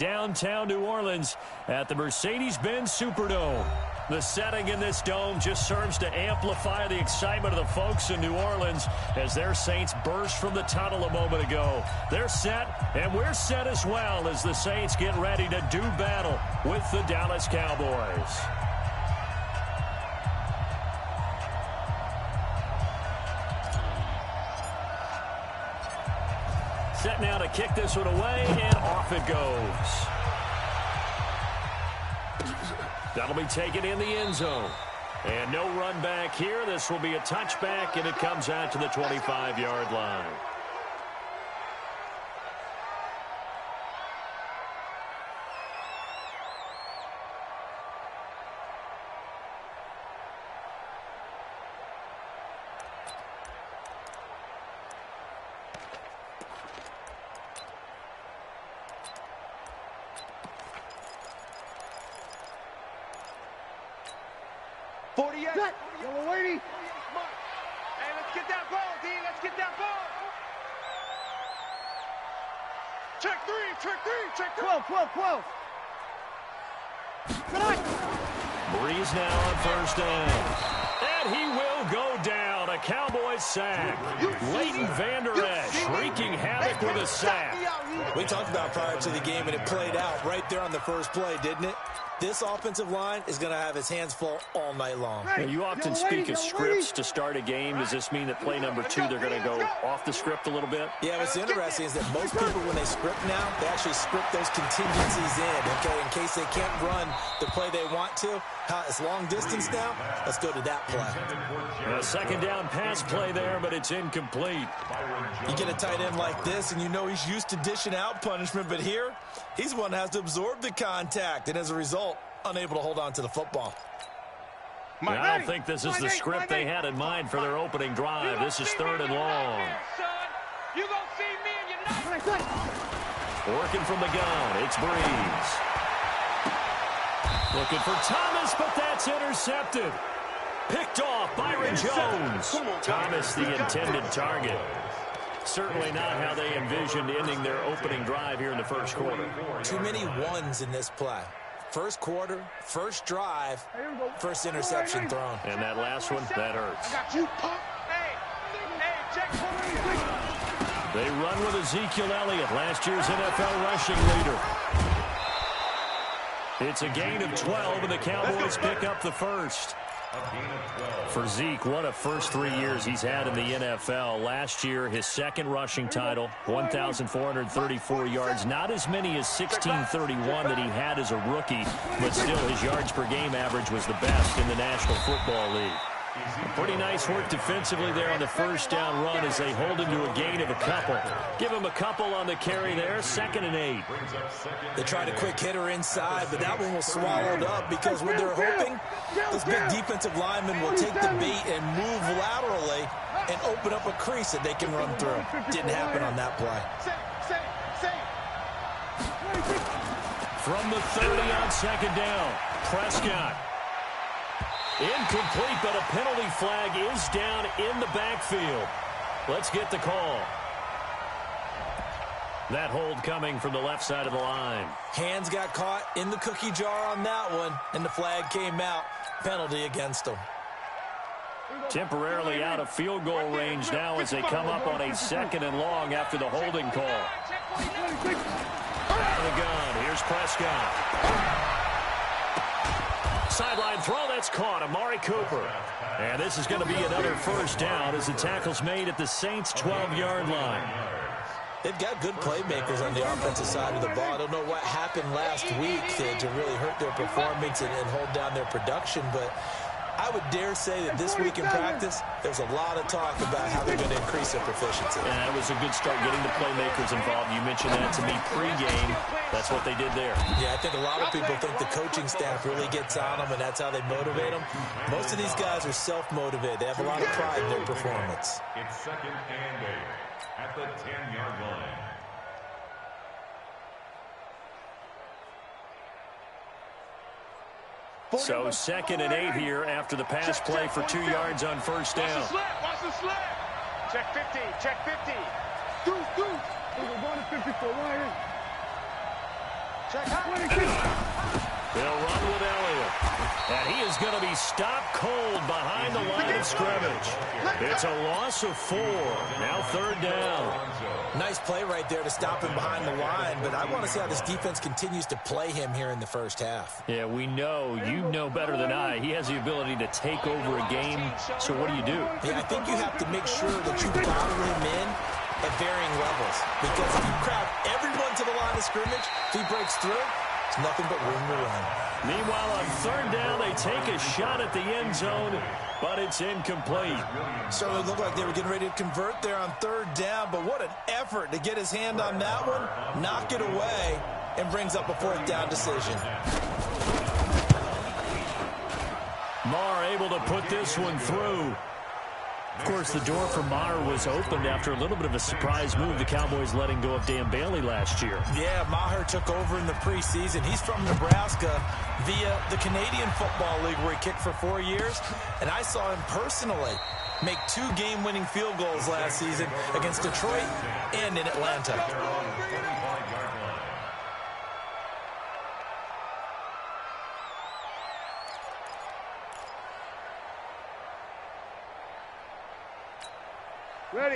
Downtown New Orleans at the Mercedes-Benz Superdome. The setting in this dome just serves to amplify the excitement of the folks in New Orleans as their Saints burst from the tunnel a moment ago. They're set, and we're set as well as the Saints get ready to do battle with the Dallas Cowboys. Set now to kick this one away, and off it goes. That'll be taken in the end zone. And no run back here. This will be a touchback, and it comes out to the 25-yard line. Breeze now on first down. And he will go down. A Cowboys sack. Leighton Vander Esch wreaking havoc with a sack. We talked about prior to the game, and it played out right there on the first play, didn't it? This offensive line is going to have his hands full all night long. Now, you often speak of scripts to start a game. Does this mean that play number 2, they're going to go off the script a little bit? Yeah, what's interesting is that most people, when they script now, they actually script those contingencies in, okay, in case they can't run the play they want to. It's long distance now. Let's go to that play. A second down pass play there, but it's incomplete. You get a tight end like this, and you know he's used to dishing out punishment, but here, he's one that has to absorb the contact, and as a result, unable to hold on to the football. I don't think this is the script they had in mind for their opening drive. This is 3rd and long. Working from the gun, it's Breeze. Looking for Thomas, but that's intercepted. Picked off, Byron Jones. Thomas, the intended target. Certainly not how they envisioned ending their opening drive here in the first quarter. Too many ones in this play. First quarter, first drive, first interception thrown. And that last one, that hurts. They run with Ezekiel Elliott, last year's NFL rushing leader. It's a gain of 12, and the Cowboys pick up the first. For Zeke, what a first 3 years he's had in the NFL. Last year, his second rushing title, 1,434 yards. Not as many as 1,631 that he had as a rookie, but still his yards per game average was the best in the National Football League. Pretty nice work defensively there on the first down run as they hold him to a gain of a couple. Give him a couple on the carry there, 2nd and 8. They tried a quick hitter inside, but that one was swallowed up because what they're hoping, this big defensive lineman will take the bait and move laterally and open up a crease that they can run through. Didn't happen on that play. From the 30 on 2nd down, Prescott. Incomplete, but a penalty flag is down in the backfield. Let's get the call. That hold coming from the left side of the line. Hands got caught in the cookie jar on that one, and the flag came out. Penalty against them. Temporarily out of field goal range now as they come up on a 2nd and long after the holding call. Out of the gun, here's Prescott. Sideline throw, that's caught. Amari Cooper. And this is going to be another first down as the tackle's made at the Saints' 12-yard line. They've got good playmakers on the offensive side of the ball. I don't know what happened last week to really hurt their performance and hold down their production, but I would dare say that this week in practice, there's a lot of talk about how they're going to increase their proficiency. And that was a good start getting the playmakers involved. You mentioned that to me pregame. That's what they did there. Yeah, I think a lot of people think the coaching staff really gets on them, and that's how they motivate them. Most of these guys are self-motivated. They have a lot of pride in their performance. It's 2nd and 8 at the 10-yard line. So 2nd and 8 here after the pass play for 2 yards on first down. Watch the slip. Check 50. Check 50. They'll run with Elliott. And he is going to be stopped cold behind the line of scrimmage. It's a loss of 4. Now 3rd down. Nice play right there to stop him behind the line, but I want to see how this defense continues to play him here in the first half. Yeah, we know. You know better than I. He has the ability to take over a game. So what do you do? Yeah, I think you have to make sure that you bottle him in at varying levels. Because if you crowd everyone to the line of scrimmage, if he breaks through, it's nothing but room to run. Meanwhile, on 3rd down, they take a shot at the end zone, but it's incomplete. Certainly looked like they were getting ready to convert there on 3rd down, but what an effort to get his hand on that one, knock it away, and brings up a 4th down decision. Maher able to put this one through. Of course, the door for Maher was opened after a little bit of a surprise move. The Cowboys letting go of Dan Bailey last year. Yeah, Maher took over in the preseason. He's from Nebraska via the Canadian Football League where he kicked for 4 years. And I saw him personally make 2 game-winning field goals last season against Detroit and in Atlanta.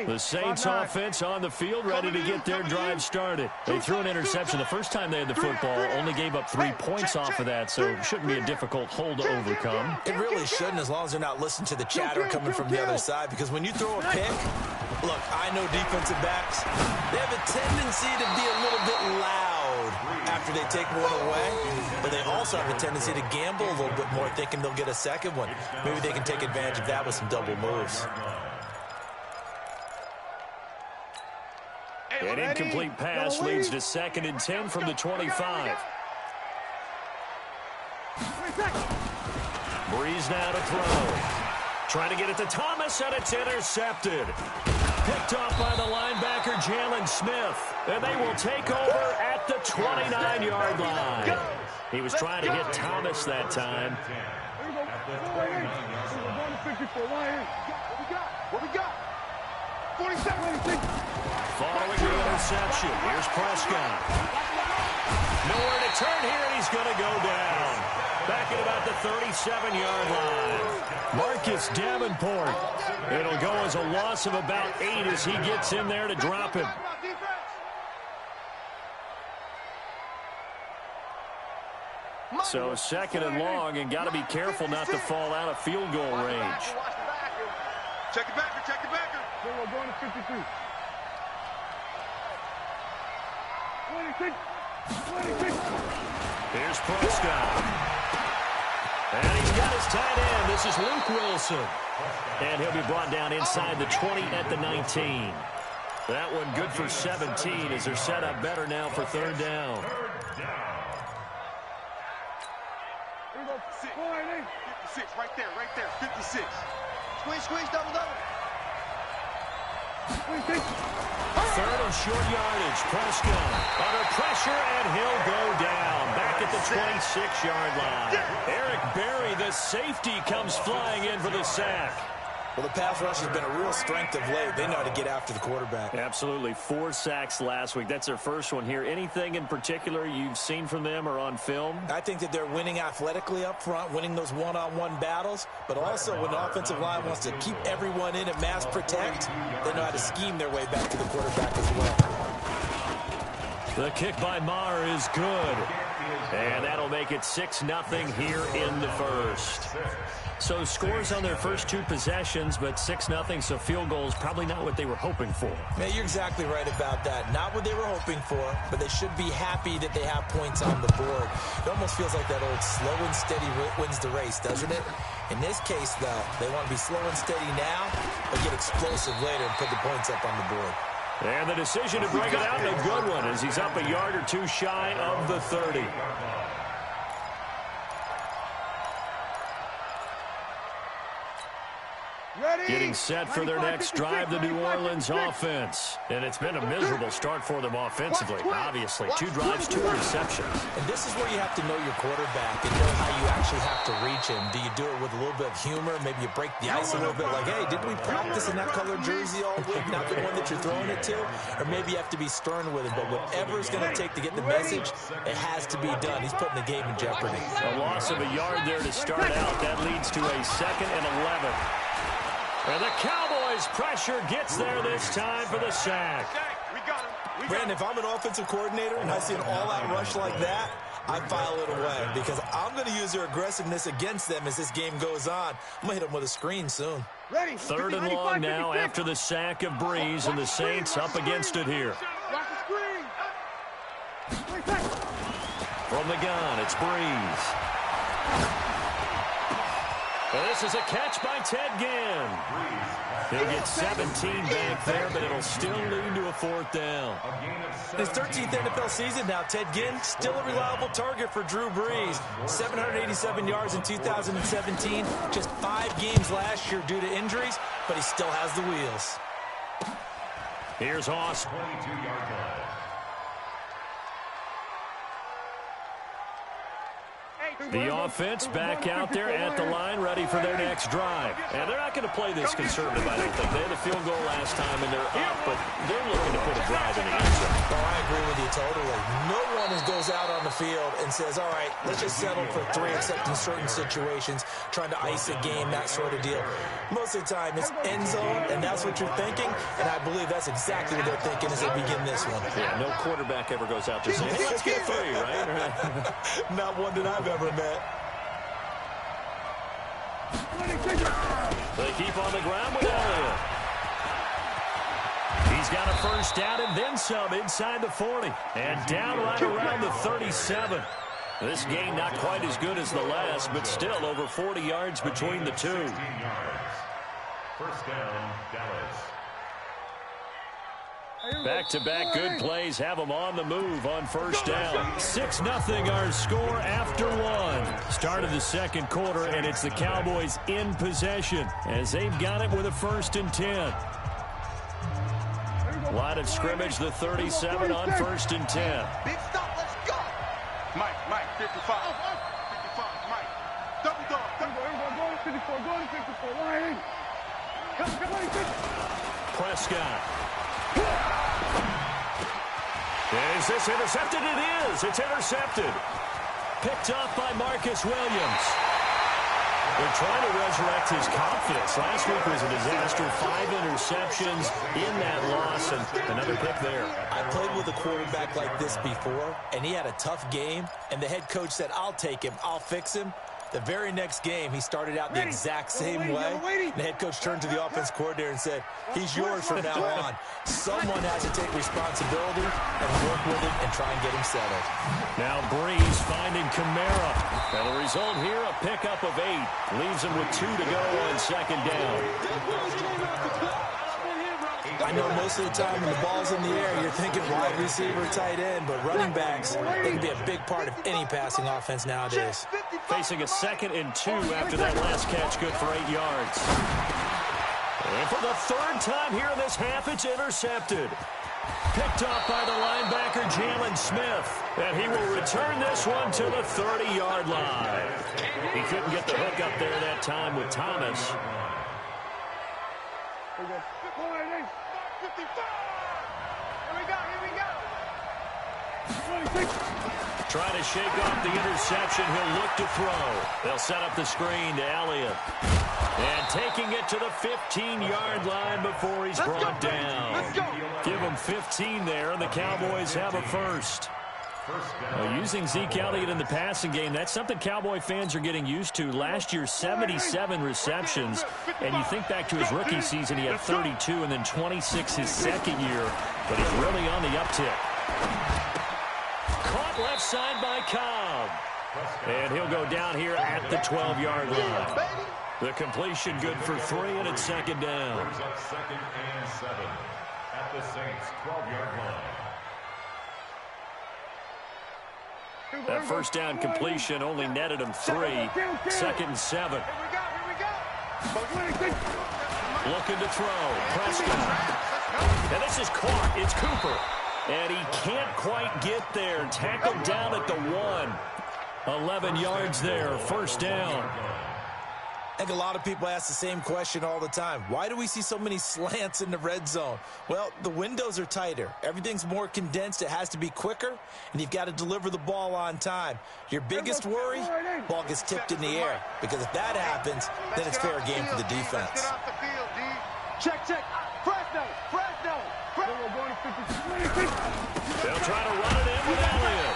The Saints offense on the field, ready to get their drive started. They threw an interception the first time they had the football, only gave up 3 points off of that, so it shouldn't be a difficult hole to overcome. It really shouldn't, as long as they're not listening to the chatter coming from the other side, because when you throw a pick, look, I know defensive backs, they have a tendency to be a little bit loud after they take one away, but they also have a tendency to gamble a little bit more, thinking they'll get a second one. Maybe they can take advantage of that with some double moves. An incomplete pass leads to 2nd and 10 from the 25. Breeze now to throw. Trying to get it to Thomas, and it's intercepted. Picked off by the linebacker, Jalen Smith. And they will take over at the 29-yard line. He was trying to hit Thomas that time. What we got? 47. Following the interception, here's Prescott. Nowhere to turn here, and he's going to go down. Back at about the 37-yard line. Marcus Davenport. It'll go as a loss of about 8 as he gets in there to drop him. So 2nd and long, and got to be careful not to fall out of field goal range. Check it back, check it back. We're going to 53. 26. Here's Prescott. And he's got his tight end. This is Luke Wilson. And he'll be brought down inside the 20 at the 19. That one good for 17 as they're set up better now for 3rd down. 56, right there, 56. Squeeze, double. 3rd and short yardage. Prescott under pressure, and he'll go down. Back at the 26-yard line. Eric Berry, the safety, comes flying in for the sack. Well, the pass rush has been a real strength of late. They know how to get after the quarterback. Absolutely. 4 sacks last week. That's their first one here. Anything in particular you've seen from them or on film? I think that they're winning athletically up front, winning those one-on-one battles, but also when the offensive line wants to keep everyone in and mass protect, they know how to scheme their way back to the quarterback as well. The kick by Maher is good. And that'll make it 6-0 here in the first. So scores on their first 2 possessions, but 6-0, so field goals probably not what they were hoping for. Man, you're exactly right about that. Not what they were hoping for, but they should be happy that they have points on the board. It almost feels like that old slow and steady wins the race, doesn't it? In this case, though, they want to be slow and steady now, but get explosive later and put the points up on the board. And the decision to bring it out, a good one, as he's up a yard or 2 shy of the 30. Ready? Getting set for their next drive, the New Orleans offense. And it's been a miserable start for them offensively, obviously. 2 drives, 2 receptions. And this is where you have to know your quarterback and know how you actually have to reach him. Do you do it with a little bit of humor? Maybe you break the ice a little bit like, hey, didn't we practice in that colored jersey all week, not the one that you're throwing it to? Or maybe you have to be stern with him. But whatever it's going to take to get the message, it has to be done. He's putting the game in jeopardy. A loss of a yard there to start out. That leads to a 2nd and 11. And the Cowboys' pressure gets there this time for the sack. Brandon, if I'm an offensive coordinator and I see an all-out rush like that, I file it away because I'm going to use their aggressiveness against them as this game goes on. I'm going to hit them with a screen soon. 3rd and long now after the sack of Breeze, and the Saints up against it here. From the gun, it's Breeze. And this is a catch by Ted Ginn. He'll get 17 back there, but it'll still lead to a 4th down. His 13th NFL season now, Ted Ginn, still a reliable target for Drew Brees. 787 yards in 2017, just 5 games last year due to injuries, but he still has the wheels. Here's Hoss. 22-yard line. The offense back out there at the line, ready for their next drive. And they're not going to play this conservative, I don't think. They had a field goal last time, and they're up, but they're looking to put a drive in the end zone. Oh, I agree with you totally. No one goes out on the field and says, all right, let's just settle for 3, except in certain situations, trying to ice a game, that sort of deal. Most of the time, it's end zone, and that's what you're thinking, and I believe that's exactly what they're thinking as they begin this one. Yeah, no quarterback ever goes out there saying, hey, let's get 3, right? Not one that I've ever met. They keep on the ground with Elliott. He's got a 1st down and then some inside the 40. And down right around the 37. This game not quite as good as the last, but still over 40 yards between the two. 16 yards. 1st down, Dallas. Back-to-back good plays have them on the move on 1st down. 6-0 our score after 1. Start of the 2nd quarter, and it's the Cowboys in possession as they've got it with a 1st and 10. Line of scrimmage, the 37 on 1st and 10. Big stop, let's go. Mike, 55. 55, Mike. Double dog. Go to 54, go to 54. Line. Come on, Prescott. Is this intercepted? It is. It's intercepted. Picked off by Marcus Williams. They're trying to resurrect his confidence. Last week was a disaster. 5 interceptions in that loss, and another pick there. I played with a quarterback like this before, and he had a tough game, and the head coach said, I'll take him, I'll fix him. The very next game, he started out the exact same way. The head coach turned to the offense coordinator and said, he's yours from now on. Someone has to take responsibility and work with him and try and get him settled. Now Breeze finding Kamara. And the result here, a pickup of 8. Leaves him with 2 to go on 2nd down. I know most of the time when the ball's in the air, you're thinking wide receiver, tight end, but running backs, they can be a big part of any passing offense nowadays. Facing a 2nd and 2 after that last catch, good for 8 yards. And for the 3rd time here in this half, it's intercepted. Picked off by the linebacker, Jalen Smith. And he will return this one to the 30-yard line. He couldn't get the hook up there that time with Thomas. Trying to shake off the interception. He'll look to throw. They'll set up the screen to Elliott. And taking it to the 15-yard line before he's brought down. Give him 15 there, and the Cowboys have a 1st. Using Zeke Elliott in the passing game, that's something Cowboy fans are getting used to. Last year, 77 receptions. And you think back to his rookie season, he had 32 and then 26 his 2nd year. But he's really on the uptick. Caught left side by Cobb. And he'll go down here at the 12-yard line. The completion good for 3, and it's 2nd down. Brings up 2nd and 7 at the Saints' 12-yard line. That 1st down completion only netted him 3. 2nd and 7. Here we go. Looking to throw. Prescott. And this is caught. It's Cooper. And he can't quite get there. Tackled down at the 1. 11 yards there. First down. I think a lot of people ask the same question all the time. Why do we see so many slants in the red zone? Well, the windows are tighter. Everything's more condensed. It has to be quicker, and you've got to deliver the ball on time. Your biggest worry, ball gets tipped in the air, because if that happens, then it's fair game for the defense. Check. Fresno. They'll try to run it in with Elliott.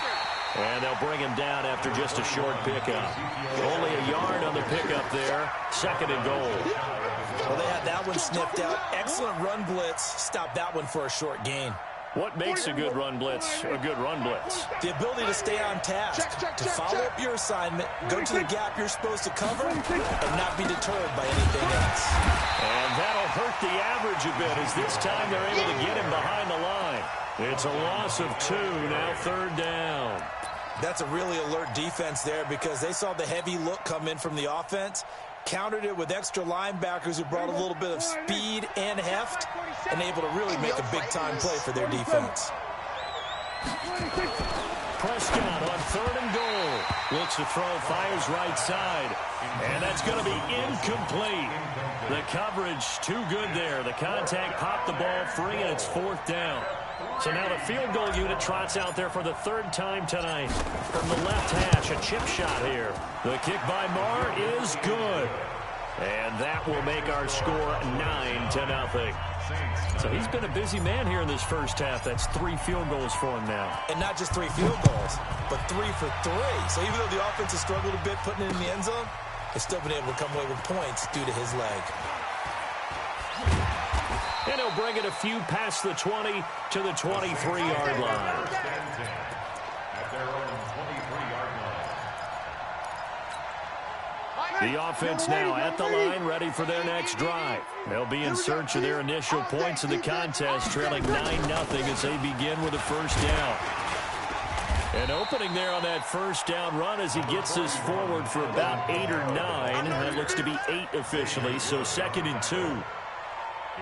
And they'll bring him down after just a short pickup. Only a yard on the pickup there. Second and goal. Well, they had that one sniffed out. Excellent run blitz. Stop that one for a short gain. What makes a good run blitz a good run blitz? The ability to stay on task, to follow up your assignment, go to the gap you're supposed to cover, and not be deterred by anything else. And that'll hurt the average a bit, as this time they're able to get him behind the line. It's a loss of 2, now third down. That's a really alert defense there, because they saw the heavy look come in from the offense, countered it with extra linebackers who brought a little bit of speed and heft, and able to really make a big-time play for their defense. Prescott on third and goal. Looks to throw, fires right side. And that's going to be incomplete. The coverage too good there. The contact popped the ball free, and it's fourth down. So now the field goal unit trots out there for the third time tonight. From the left hash, a chip shot here. The kick by Marr is good. And that will make our score 9-0. So he's been a busy man here in this first half. That's 3 field goals for him now. And not just 3 field goals, but 3 for 3. So even though the offense has struggled a bit putting it in the end zone, they've still been able to come away with points due to his leg. And he'll bring it a few past the 20 to the 23-yard line. The offense now at the line, ready for their next drive. They'll be in search of their initial points in the contest, trailing 9-0 as they begin with a first down. An opening there on that first down run as he gets this forward for about 8 or 9. That looks to be 8 officially, so 2nd and 2.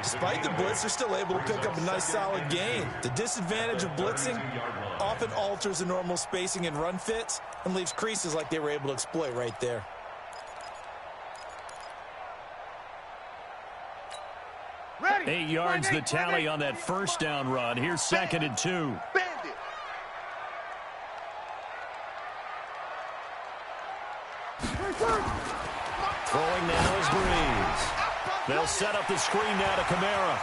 Despite the blitz, they're still able to pick up a nice solid gain. The disadvantage of blitzing often alters the normal spacing and run fits and leaves creases like they were able to exploit right there. Ready. 8 yards the tally on that first down run. Here's 2nd and 2. Bandit. Throwing now is Breeze. They'll set up the screen now to Kamara.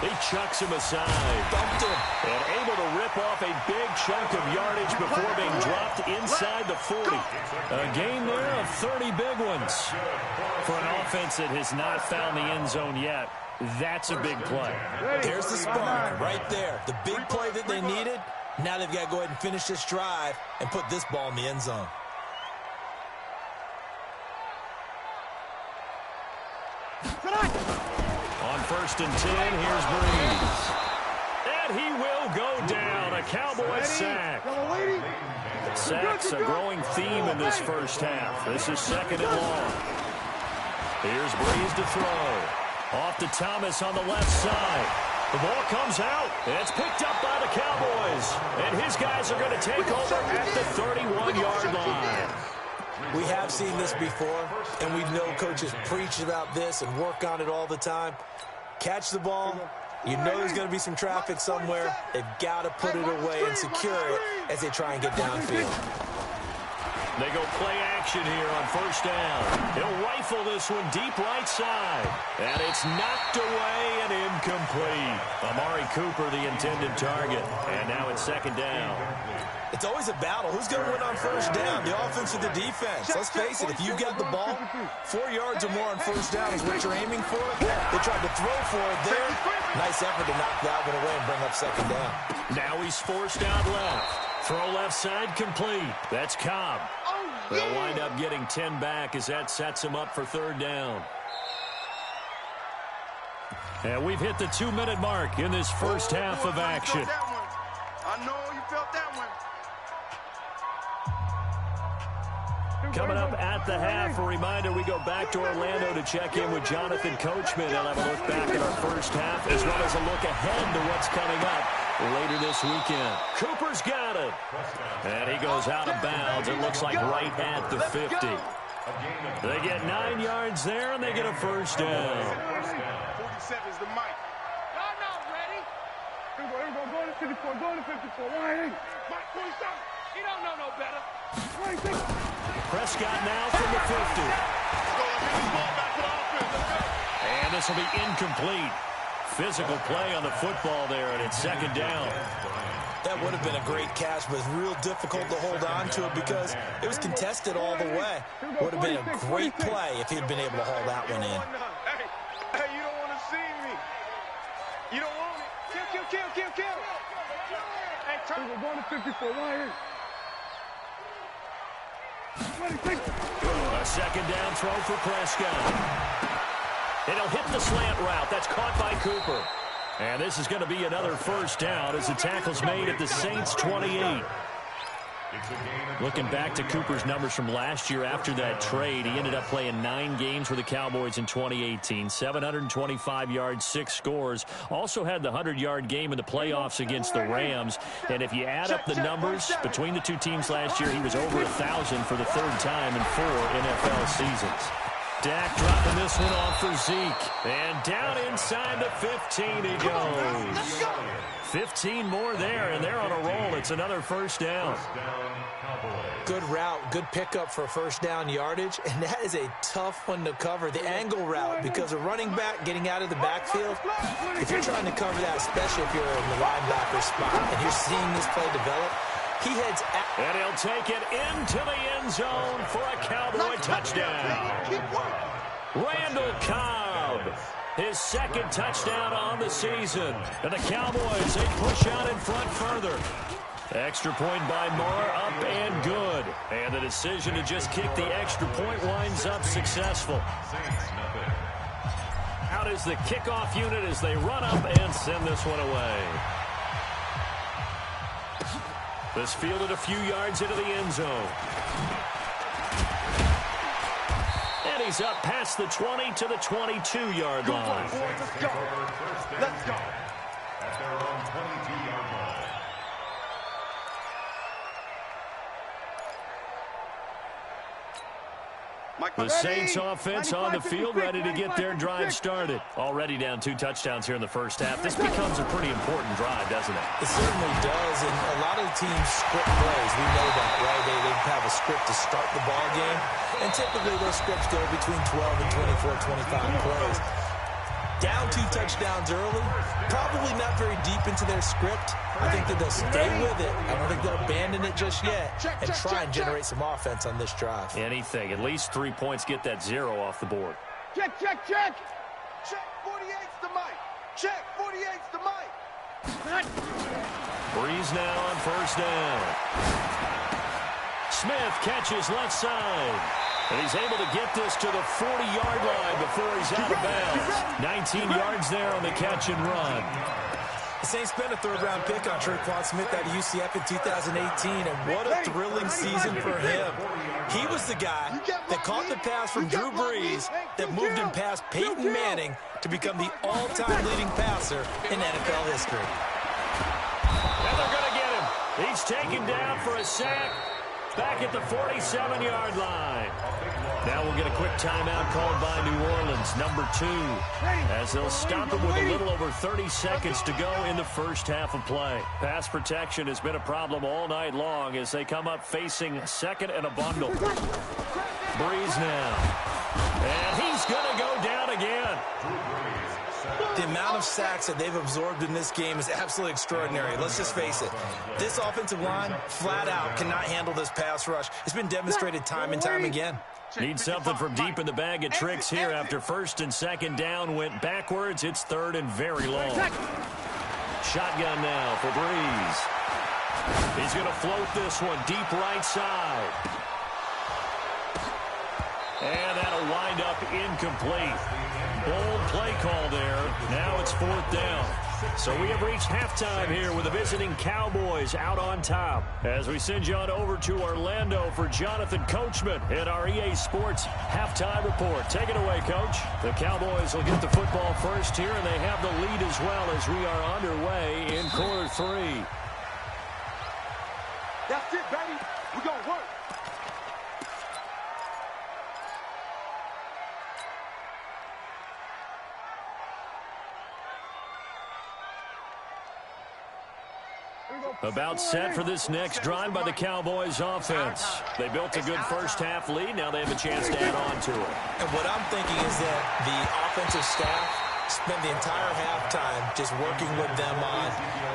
He chucks him aside. Dumped him. And able to rip off a big chunk of yardage before being dropped inside the 40. A gain there of 30 big ones. For an offense that has not found the end zone yet, that's a big play. There's the spark right there. The big play that they needed. Now they've got to go ahead and finish this drive and put this ball in the end zone. On 1st and 10, here's Breeze. And he will go down. A Cowboy sack. Sacks a growing theme in this first half. This is 2nd and long. Here's Breeze to throw. Off to Thomas on the left side. The ball comes out. And it's picked up by the Cowboys. And his guys are going to take over at the 31-yard line. We have seen this before, and we know coaches preach about this and work on it all the time. Catch the ball. You know there's going to be some traffic somewhere. They've got to put it away and secure it as they try and get downfield. They go play action here on 1st down. He'll rifle this one deep right side. And it's knocked away and incomplete. Amari Cooper, the intended target. And now it's 2nd down. It's always a battle. Who's going to win on 1st down, the offense or the defense? Let's face it, if you've got the ball, 4 yards or more on 1st down is what you're aiming for. They tried to throw for it there. Nice effort to knock that one away and bring up 2nd down. Now he's forced out left. Throw left side complete. That's Cobb. They'll wind up getting 10 back as that sets him up for 3rd down. And we've hit the 2-minute mark in this first half of action. I know you felt that one. coming up at the half. A reminder, we go back to Orlando to check in with Jonathan Coachman. He'll have a look back at our first half, as well as a look ahead to what's coming up later this weekend. Cooper's got it. And he goes out of bounds. It looks like right at the 50. They get 9 yards there, and they get a first down. 47 is the mic. Y'all not ready. Here we go. Go to 54. Go to 54. Why? Mike, 47. He don't know no better. Prescott now from the 50. And this will be incomplete. Physical play on the football there, and it's second down. That would have been a great catch, but it's real difficult to hold on to it because it was contested all the way. Would have been a great play if he'd been able to haul that one in. Hey, you don't want to see me. You don't want it. Kill. Hey, turn. We're going to 54. Why? A second down throw for Prescott. It'll hit the slant route. That's caught by Cooper. And this is going to be another first down as the tackle's made at the Saints' 28. Looking back to Cooper's numbers from last year after that trade, he ended up playing 9 games for the Cowboys in 2018. 725 yards, 6 scores. Also had the 100-yard game in the playoffs against the Rams. And if you add up the numbers between the two teams last year, he was over 1,000 for the 3rd time in 4 NFL seasons. Dak dropping this one off for Zeke. And down inside the 15 he goes. 15 more there, and they're on a roll. It's another first down. Good route, good pickup for first down yardage, and that is a tough one to cover, the angle route, because a running back getting out of the backfield, if you're trying to cover that, especially if you're in the linebacker spot, and you're seeing this play develop, he heads out. And he'll take it into the end zone for a Cowboy touchdown. Randall Cobb, his 2nd touchdown on the season. And the Cowboys, they push out in front further. Extra point by Marr, up and good. And the decision to just kick the extra point winds up successful. Out is the kickoff unit as they run up and send this one away. This fielded a few yards into the end zone. And he's up past the 20 to the 22-yard line. Let's go. At their own 22-yard line. The Saints offense on the field, ready to get their drive started. Already down 2 touchdowns here in the first half. This becomes a pretty important drive, doesn't it? It certainly does, and a lot of the teams script plays. We know that, right? They have a script to start the ball game, and typically those scripts go between 12 and 24, 25 plays. Down 2 touchdowns early, probably not very deep into their script. I think that they'll stay with it. I don't think they'll abandon it just yet and try and generate some offense on this drive. Anything. At least 3 points, get that 0 off the board. Check. Check 48's the mic. Check 48's the mic. Breeze now on first down. Smith catches left side. And he's able to get this to the 40-yard line before he's out of bounds. 19 yards there on the catch and run. The Saints spent a 3rd-round pick on Tre'Quan Smith out of UCF in 2018, and what a thrilling season for him. He was the guy that caught the pass from Drew Brees that moved him past Peyton Manning to become the all-time leading passer in NFL history. And they're going to get him. He's taken down for a sack. Back at the 47-yard line. Now we'll get a quick timeout called by New Orleans, number 2, as they'll stop him with a little over 30 seconds to go in the first half of play. Pass protection has been a problem all night long as they come up facing 2nd and a bundle. Breeze now. And he's going to go down again. The amount of sacks that they've absorbed in this game is absolutely extraordinary. Let's just face it. This offensive line, flat out, cannot handle this pass rush. It's been demonstrated time and time again. Need something from deep in the bag of tricks here after 1st and 2nd down went backwards. It's 3rd and very long. Shotgun now for Breeze. He's going to float this one deep right side. And that'll wind up incomplete. Bold play call there. Now it's 4th down. So we have reached halftime here with the visiting Cowboys out on top. As we send you on over to Orlando for Jonathan Coachman in our EA Sports halftime report. Take it away, Coach. The Cowboys will get the football first here, and they have the lead as well as we are underway in quarter 3. That's it, baby. We're going to work. About set for this next drive by the Cowboys offense. They built a good first-half lead. Now they have a chance to add on to it. And what I'm thinking is that the offensive staff spend the entire halftime just working with them on,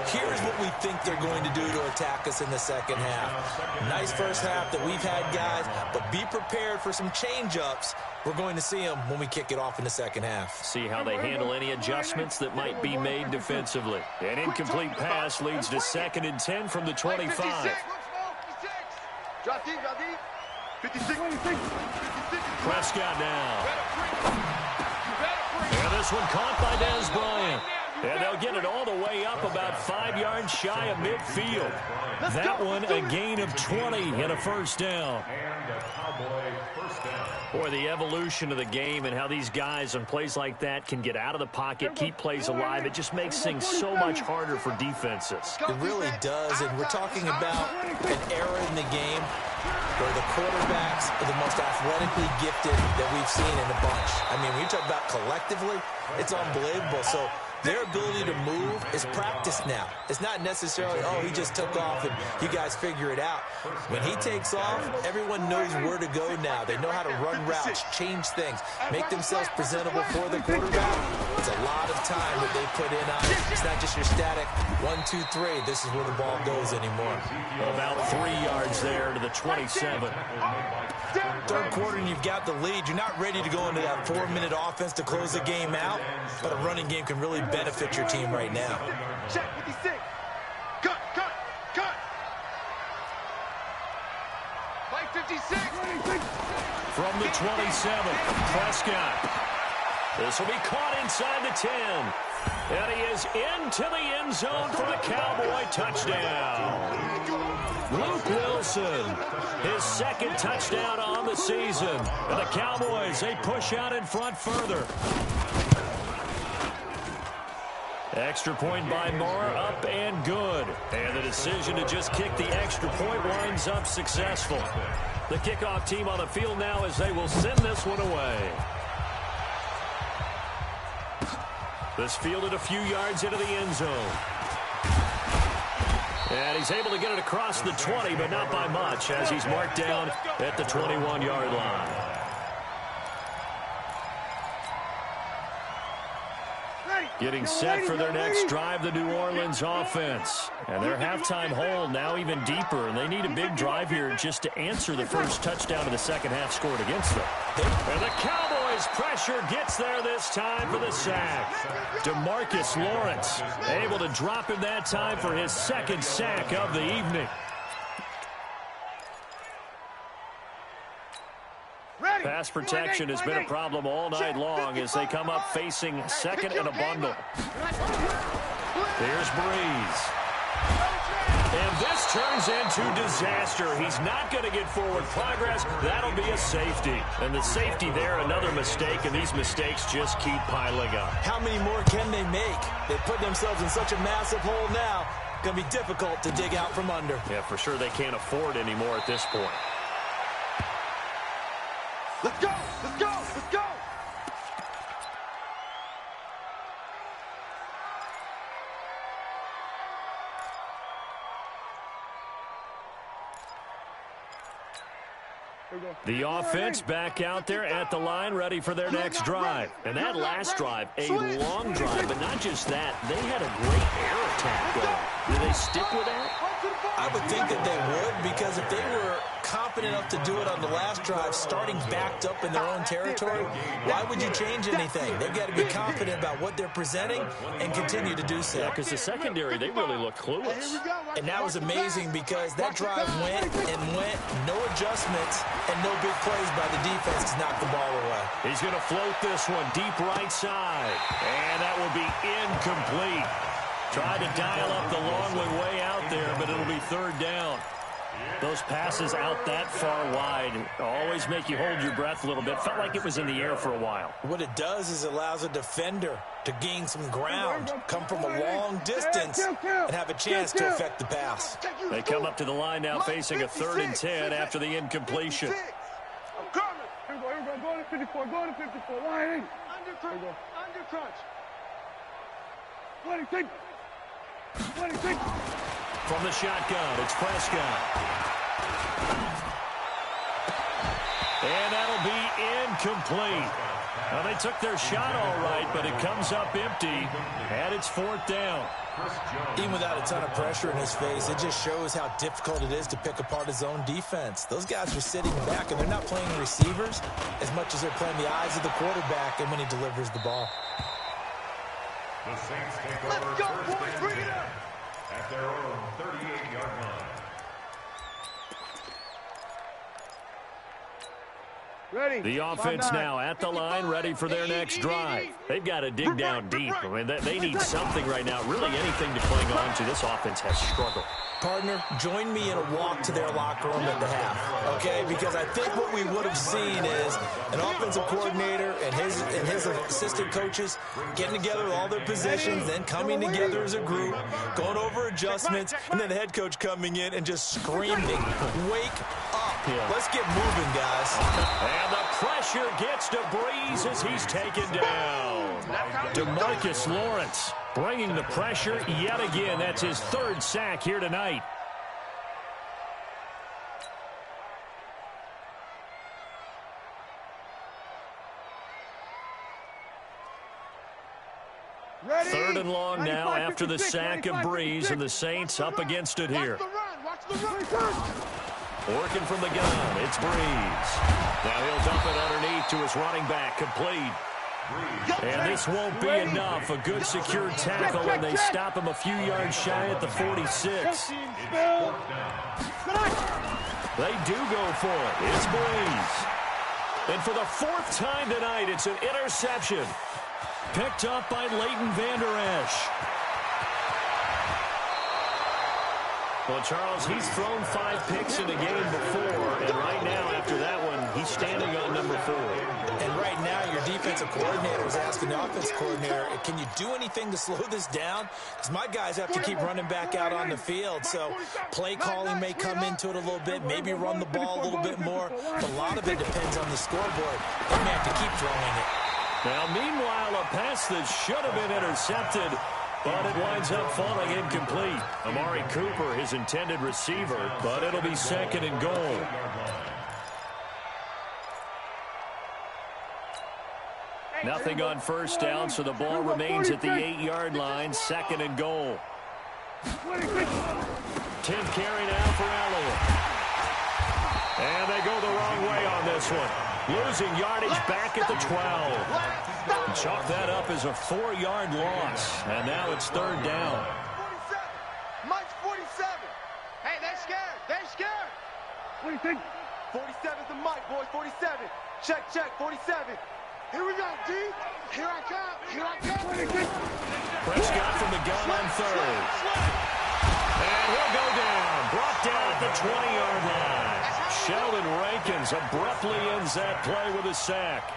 here's what we think they're going to do to attack us in the second half. Nice first half that we've had, guys, but be prepared for some change-ups. We're going to see them when we kick it off in the second half. See how they handle any adjustments that might be made defensively. An incomplete pass leads to 2nd and 10 from the 25. Drop deep, 56. Prescott now. And this one caught by Dez Bryant. And they'll get it all the way up about 5 yards shy of midfield. That one a gain of 20 and a first down. Boy, the evolution of the game and how these guys on plays like that can get out of the pocket, keep plays alive, it just makes things so much harder for defenses. It really does, and we're talking about an era in the game where the quarterbacks are the most athletically gifted that we've seen in a bunch. I mean, when you talk about collectively, it's unbelievable. So their ability to move is practiced now. It's not necessarily, oh, he just took off and you guys figure it out. When he takes off, everyone knows where to go now. They know how to run routes, change things, make themselves presentable for the quarterback. It's a lot of time that they put in on it. It's not just your static 1, 2, 3. This is where the ball goes anymore. About 3 yards there to the 27. Third quarter and you've got the lead. You're not ready to go into that 4-minute offense to close the game out, but a running game can really benefit your team right now. Check 56. Cut. 56. From the 27, Prescott. This will be caught inside the 10. And he is into the end zone for a Cowboy touchdown. Luke Wilson, his 2nd touchdown on the season. And the Cowboys, they push out in front further. Extra point by Moore, up and good. And the decision to just kick the extra point winds up successful. The kickoff team on the field now as they will send this one away. This fielded a few yards into the end zone. And he's able to get it across the 20, but not by much, as he's marked down at the 21-yard line. Getting set for their next drive, the New Orleans offense. And their halftime hole now even deeper, and they need a big drive here just to answer the first touchdown of the second half scored against them. And the Cowboys' pressure gets there this time for the sack. DeMarcus Lawrence able to drop him that time for his 2nd sack of the evening. Pass protection has been a problem all night long as they come up facing 2nd and a bundle. There's Breeze. And this turns into disaster. He's not going to get forward progress. That'll be a safety. And the safety there, another mistake, and these mistakes just keep piling up. How many more can they make? They put themselves in such a massive hole now. Going to be difficult to dig out from under. Yeah, for sure they can't afford anymore at this point. Let's go. The offense back out there at the line, ready for their next drive. And that last drive, a long drive, but not just that. They had a great air attack going. Do they stick with that? I would think that they would, because if they were confident enough to do it on the last drive, starting backed up in their own territory, why would you change anything? They've got to be confident about what they're presenting and continue to do so. Yeah, because the secondary, they really look clueless. And that was amazing because that drive went, no adjustments, and no big plays by the defense to knock the ball away. He's going to float this one deep right side, and that will be incomplete. Tried to dial up the long one way out there, but it'll be third down. Those passes out that far wide always make you hold your breath a little bit. Felt like it was in the air for a while. What it does is it allows a defender to gain some ground, come from a long distance, and have a chance to affect the pass. They come up to the line now facing a 3rd and 10 after the incompletion. I'm coming. Here we go. Go to 54. Go to 54. Line in. Under crunch. 26. From the shotgun, it's Prescott. And that'll be incomplete. Well, they took their shot all right, but it comes up empty, and it's 4th down. Even without a ton of pressure in his face, it just shows how difficult it is to pick apart his own defense. Those guys are sitting back, and they're not playing receivers as much as they're playing the eyes of the quarterback and when he delivers the ball. The Saints take over. Let's go, boys. Bring it up. At their own 38-yard line. Ready. The offense now at the line, ready for their next drive. They've got to dig down deep. I mean, they need something right now. Really anything to cling on to. This offense has struggled. Partner, join me in a walk to their locker room at the half, okay? Because I think what we would have seen is an offensive coordinator and his assistant coaches getting together with all their positions, then coming together as a group, going over adjustments, and then the head coach coming in and just screaming, wake up. Yeah. Let's get moving, guys. And the pressure gets to Breeze as he's taken down. DeMarcus Lawrence bringing the pressure yet again. That's his 3rd sack here tonight. Ready. 3rd and long now after the sack of Breeze, and the Saints up against it here. Watch the run. Working from the gun, it's Breeze. Now he'll dump it underneath to his running back, complete. And this won't be enough. A good secured tackle, and they stop him a few yards shy at the 46. They do go for it. It's Breeze. And for the 4th time tonight, it's an interception. Picked up by Leighton Vander Esch. Well, Charles, he's thrown 5 picks in a game before, and right now, after that one, he's standing on number 4. And right now, your defensive coordinator is asking the offensive coordinator, can you do anything to slow this down? Because my guys have to keep running back out on the field, so play calling may come into it a little bit, maybe run the ball a little bit more, but a lot of it depends on the scoreboard. They may have to keep throwing it. Now, meanwhile, a pass that should have been intercepted, but it winds up falling incomplete. Amari Cooper, his intended receiver, but it'll be 2nd and goal. Nothing on 1st down, so the ball remains at the 8-yard line, 2nd and goal. 10th carry now for Elliott. And they go the wrong way on this one. Losing yardage back at the 12. Chalk that up as a 4-yard loss. And now it's 3rd down. 47. Mike's 47. Hey, they're scared. They're scared. What do you think? 47's the Mike, boys. 47. Check, 47. Here we go, D. Here I come. Prescott from the gun on 3rd. And he'll go down. Brought down at the 20-yard line. Sheldon Rankins abruptly ends that play with a sack.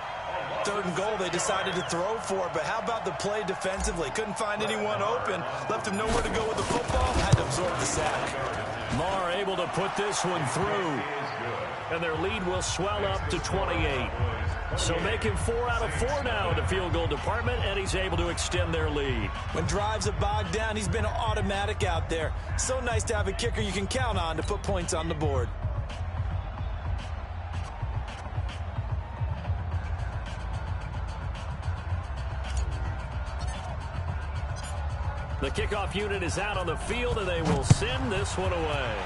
3rd and goal, they decided to throw for it, but how about the play defensively? Couldn't find anyone open, left him nowhere to go with the football, had to absorb the sack. Marr able to put this one through, and their lead will swell up to 28. So making 4 out of 4 now in the field goal department, and he's able to extend their lead. When drives are bogged down, he's been automatic out there. So nice to have a kicker you can count on to put points on the board. The kickoff unit is out on the field, and they will send this one away.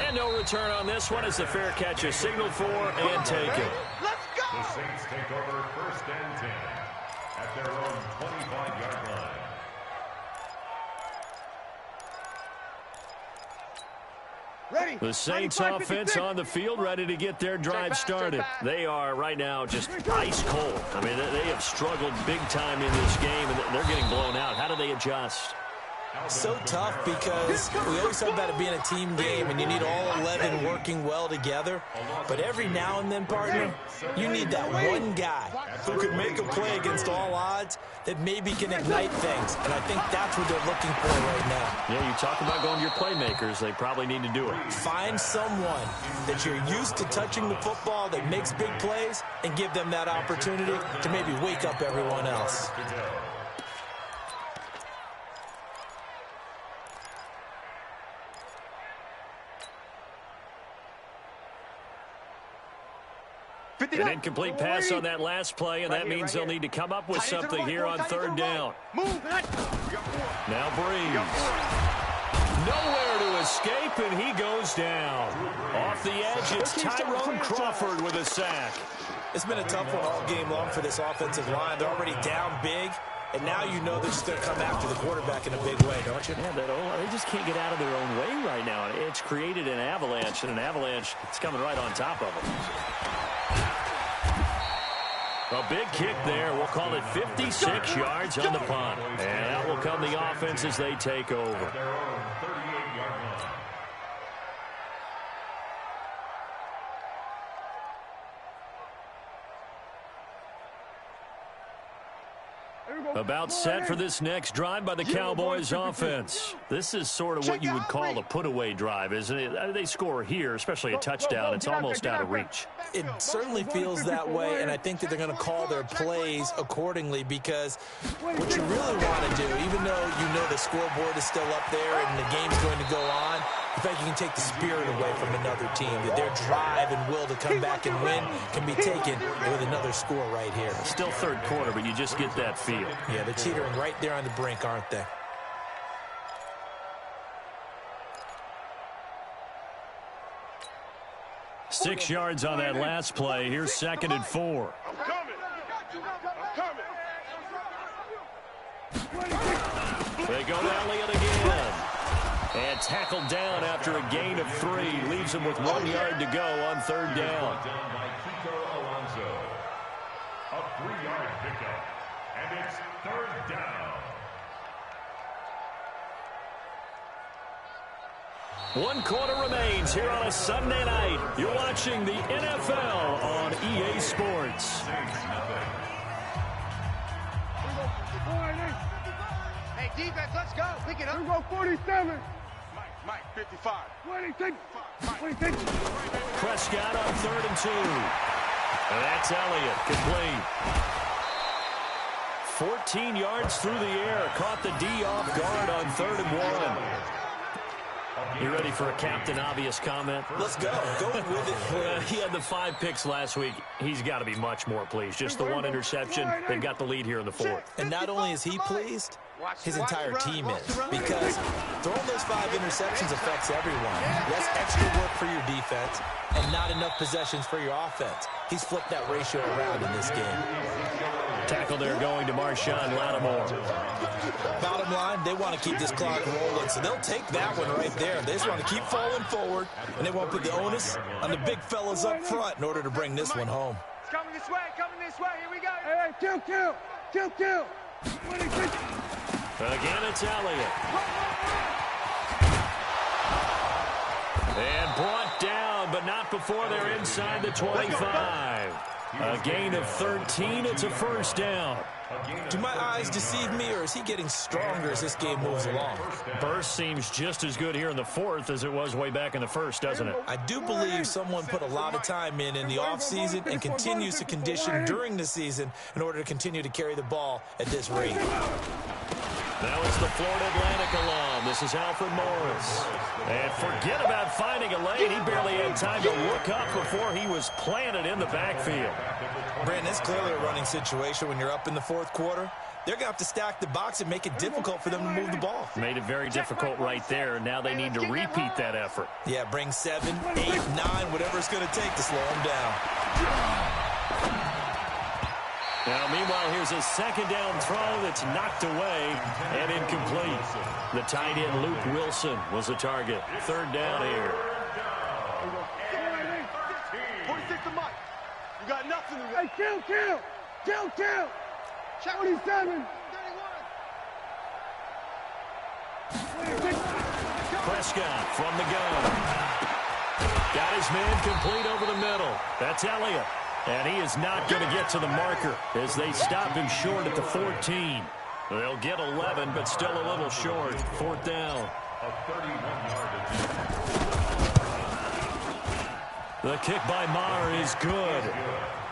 And no return on this one as the fair catch is signaled for and taken. Let's go! The Saints take over 1st and 10 at their own 25-yard line. The Saints offense on the field, ready to get their drive started. They are right now just ice cold. I mean, they have struggled big time in this game, and they're getting blown out. How do they adjust? So tough because we always talk about it being a team game and you need all 11 working well together. But every now and then, partner, you need that one guy who could make a play against all odds that maybe can ignite things. And I think that's what they're looking for right now. Yeah, you talk about going to your playmakers. They probably need to do it. Find someone that you're used to touching the football that makes big plays and give them that opportunity to maybe wake up everyone else. An incomplete pass on that last play, and that means they'll need to come up with something here on third down. Now Breeze. Nowhere to escape, and he goes down. Off the edge, it's Tyrone Crawford with a sack. It's been a tough one all game long for this offensive line. They're already down big, and now you know they're just going to come after the quarterback in a big way, don't you? Yeah, they just can't get out of their own way right now. It's created an avalanche, and an avalanche is coming right on top of them. A big kick there. We'll call it 56 yards on the punt. And that will come the offense as they take over. About set for this next drive by the Cowboys offense. This is sort of what you would call a put-away drive, isn't it? They score here, especially a touchdown. It's almost out of reach. It certainly feels that way, and I think that they're going to call their plays accordingly because what you really want to do, even though you know the scoreboard is still up there and the game's going to go on, in fact, you can take the spirit away from another team, that their drive and will to come back and win can be taken with another score right here. Still third quarter, but you just get that feel. Yeah, they're teetering right there on the brink, aren't they? Six yards on that last play. Here's 2nd and 4. I'm coming. They go to Elliott again. And tackled down after a gain of 3. Leaves him with 1 yard to go on third down. A 3-yard pickup. And it's third down. 1 quarter remains here on a Sunday night. You're watching the NFL on EA Sports. Hey, defense, let's go. Pick it up. We go 47. Mike, 55. 26. Prescott on 3rd and 2. And that's Elliott, complete. 14 yards through the air. Caught the D off guard on 3rd and 1. You ready for a Captain Obvious comment? Let's go. Go with it. Well, he had the 5 picks last week. He's got to be much more pleased. Just the 1 interception. They've got the lead here in the 4th. And not only is he pleased, his entire team is. Because throwing those 5 interceptions affects everyone. That's extra work for your defense and not enough possessions for your offense. He's flipped that ratio around in this game. Tackle there going to Marshawn Lattimore. Bottom line, they want to keep this clock rolling, so they'll take that one right there. They just want to keep falling forward, and they want to put the onus on the big fellas up front in order to bring this one home. It's coming this way, here we go. Hey, kill. Again, it's Elliott. And brought down, but not before they're inside the 25. A gain of 13. It's a first down. Do my eyes deceive me, or is he getting stronger as this game moves along? Burst seems just as good here in the 4th as it was way back in the 1st, doesn't it? I do believe someone put a lot of time in the offseason and continues to condition during the season in order to continue to carry the ball at this rate. Now it's the Florida Atlantic alum. This is Alfred Morris. And forget about finding a lane. He barely had time to look up before he was planted in the backfield. Brandon, it's clearly a running situation when you're up in the 4th quarter. They're going to have to stack the box and make it difficult for them to move the ball. Made it very difficult right there. Now they need to repeat that effort. Yeah, bring 7, 8, 9, whatever it's going to take to slow them down. Now, meanwhile, here's a 2nd down throw that's knocked away and incomplete. The tight end, Luke Wilson, was the target. 3rd down here. kill. Kill, kill. 27. 31. Prescott from the gun. Got his man complete over the middle. That's Elliott. And he is not going to get to the marker as they stop him short at the 14. They'll get 11, but still a little short. 4th down. A 31-yard attempt. The kick by Maher is good.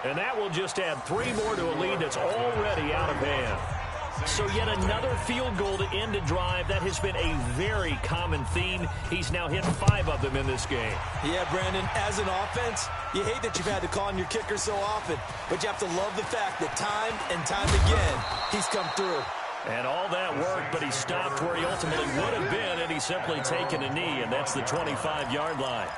And that will just add 3 more to a lead that's already out of hand. So yet another field goal to end a drive. That has been a very common theme. He's now hit 5 of them in this game. Yeah, Brandon, as an offense, you hate that you've had to call on your kicker so often, but you have to love the fact that time and time again, he's come through. And all that worked, but he stopped where he ultimately would have been, and he's simply taken a knee, and that's the 25-yard line.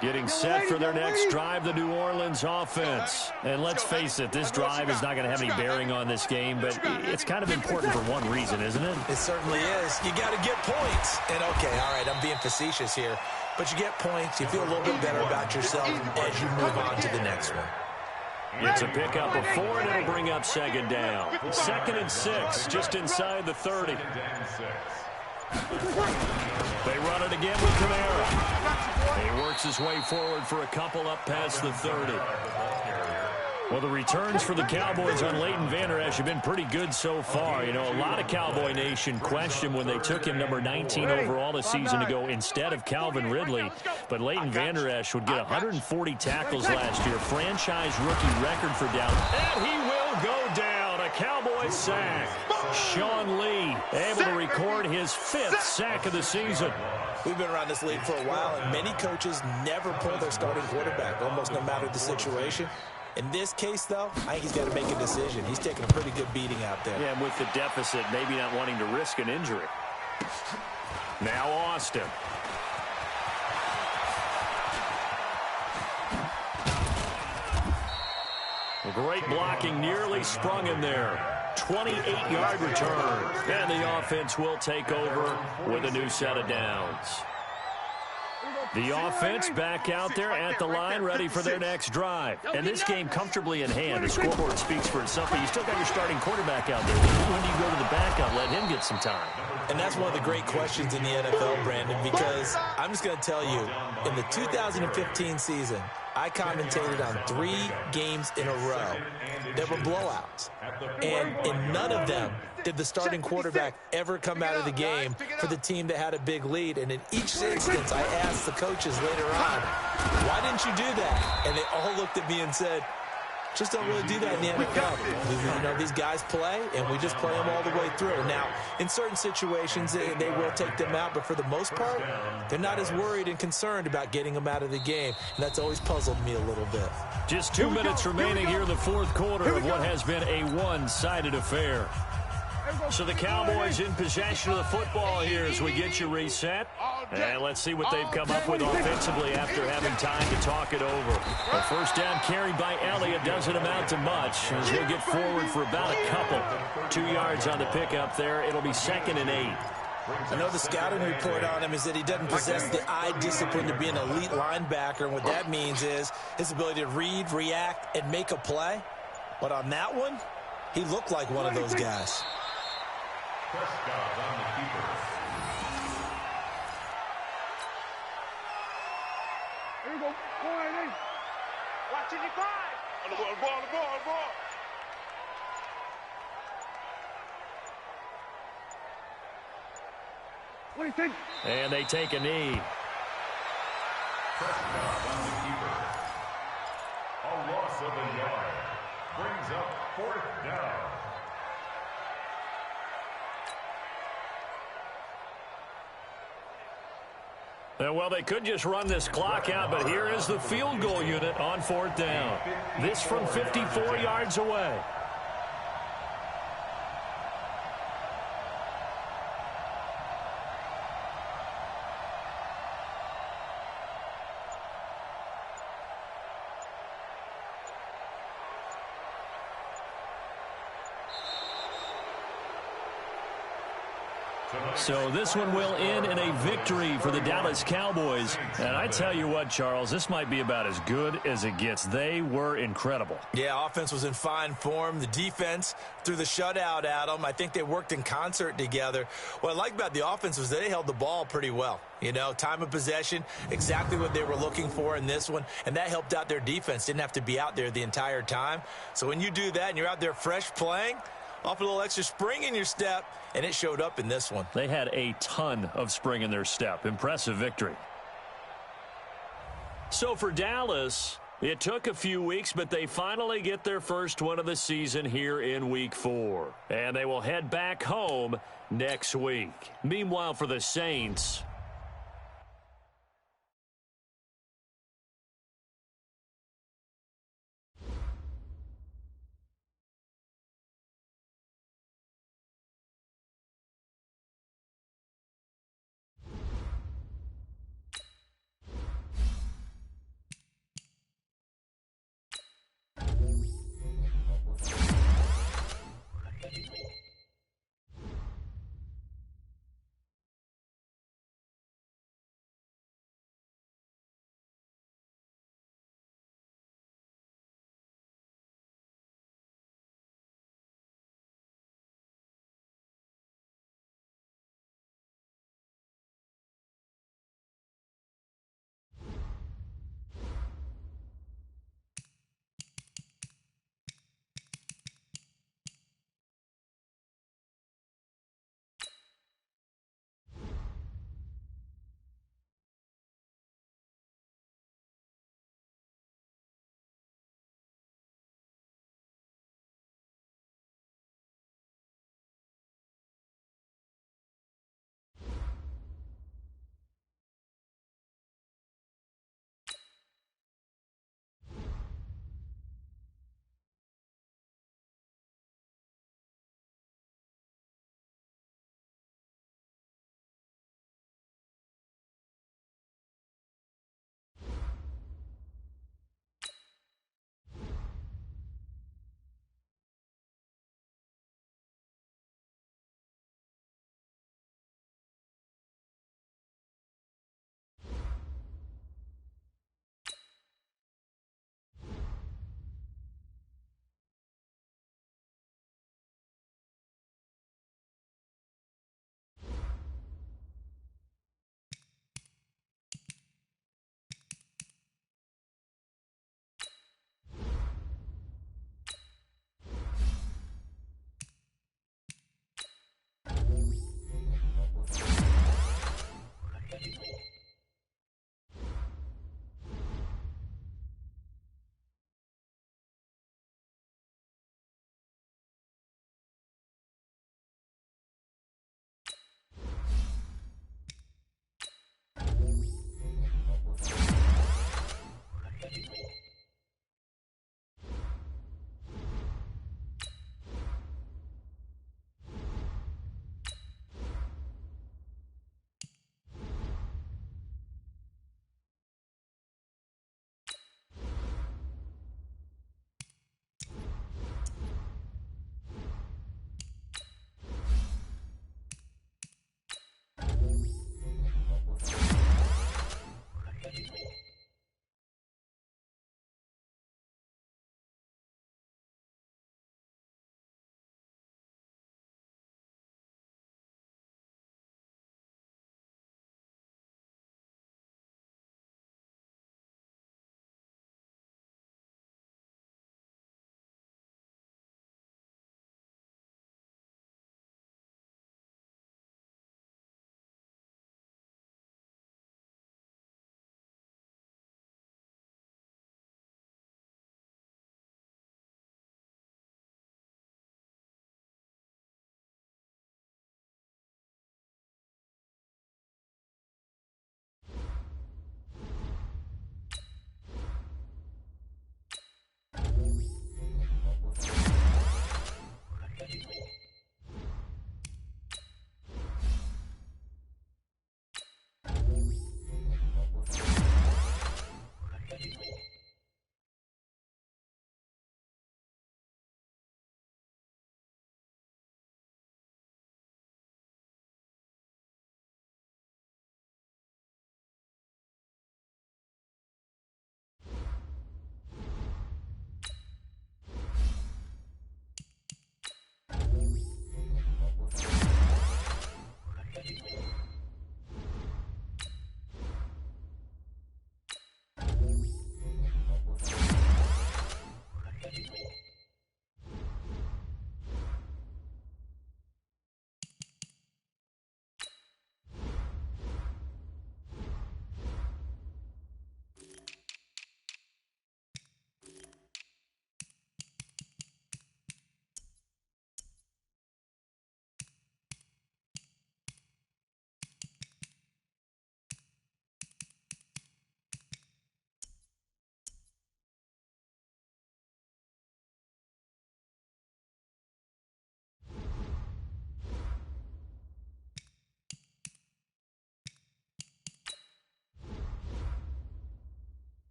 Getting set for their next drive, the New Orleans offense. And let's face it, this drive is not going to have any bearing on this game, but it's kind of important for one reason, isn't it? It certainly is. You got to get points. And, okay, all right, I'm being facetious here, but you get points, you feel a little bit better about yourself as you move on to the next one. It's a pickup of 4, and it'll bring up 2nd down. 2nd and 6, just inside the 30. They run it again with Kamara. He works his way forward for a couple up past the 30. Well, the returns for the Cowboys on Leighton Vander Esch have been pretty good so far. You know, a lot of Cowboy Nation questioned when they took him number 19 overall a season ago instead of Calvin Ridley. But Leighton Vander Esch would get 140 tackles last year, franchise rookie record for down. And he will go down. A Cowboy sack. Sean Lee able to record his 5th sack of the season. We've been around this league for a while, and many coaches never pull their starting quarterback, almost no matter the situation. In this case, though, I think he's got to make a decision. He's taking a pretty good beating out there. Yeah, and with the deficit, maybe not wanting to risk an injury. Now Austin. Great blocking, nearly sprung him there. 28-yard return. And the offense will take over with a new set of downs. The offense back out there at the line, ready for their next drive. And this game comfortably in hand. The scoreboard speaks for itself, but you still got your starting quarterback out there. When do you go to the backup? Let him get some time. And that's one of the great questions in the NFL, Brandon, because I'm just going to tell you, in the 2015 season, I commentated on 3 games in a row that were blowouts. And in none of them did the starting quarterback ever come out of the game for the team that had a big lead. And in each instance, I asked the coaches later on, why didn't you do that? And they all looked at me and said, just don't really do that in the NFL. You know, these guys play, and we just play them all the way through. Now, in certain situations, they will take them out, but for the most part, they're not as worried and concerned about getting them out of the game, and that's always puzzled me a little bit. Just 2 minutes remaining here in the 4th quarter of what has been a one-sided affair. So the Cowboys in possession of the football here as we get you reset. And let's see what they've come up with offensively after having time to talk it over. A 1st down carry by Elliott doesn't amount to much as he'll get forward for about a couple. 2 yards on the pickup there. It'll be 2nd and 8. I know the scouting report on him is that he doesn't possess the eye discipline to be an elite linebacker. And what that means is his ability to read, react, and make a play. But on that one, he looked like one of those guys. Prescott on the keeper. Here we go. 4-8. Watch it, 5. On the ball. What do you think? And they take a knee. Prescott on the keeper. A loss of a yard. Brings up 4th down. Well, they could just run this clock out, but here is the field goal unit on 4th down. This from 54 yards away. So this one will end in a victory for the Dallas Cowboys. And I tell you what, Charles, this might be about as good as it gets. They were incredible. Yeah, offense was in fine form. The defense threw the shutout at them. I think they worked in concert together. What I like about the offense was they held the ball pretty well. You know, time of possession, exactly what they were looking for in this one. And that helped out their defense. Didn't have to be out there the entire time. So when you do that and you're out there fresh playing, off a little extra spring in your step, and it showed up in this one. They had a ton of spring in their step. Impressive victory. So for Dallas, it took a few weeks, but they finally get their first win of the season here in Week 4. And they will head back home next week. Meanwhile, for the Saints,